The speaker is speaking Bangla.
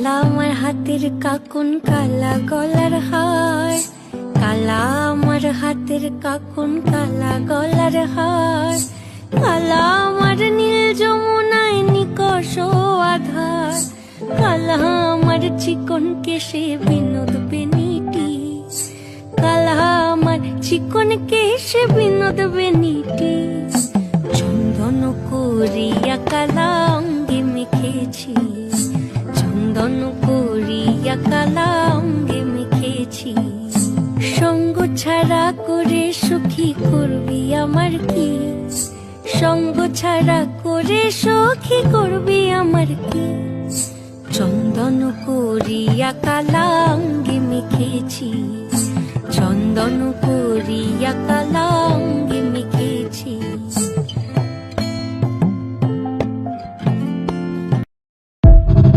কালা আমার হাতের কাকুন কালা গলার হার, কালা আমার হাতের কাকুন কালা গলার হার, কালা আমার নীল যমুনায় নিকষ আধার, কালা আমার চিকন কেশে বিনোদ বেনিটি, কালা আমার চিকন কেশে বিনোদ বেনিটি, চন্দন করিয়া কালা অঙ্গে মেখেছি, চন্দন করিয়া কালা অঙ্গে মেখেছি। সঙ্গ ছাড়া করে সুখী করবি আমার কি, সঙ্গ ছাড়া করে সখী করবি আমার কি, চন্দন করিয়া কালা অঙ্গে মেখেছি, চন্দন করিয়া কালা অঙ্গে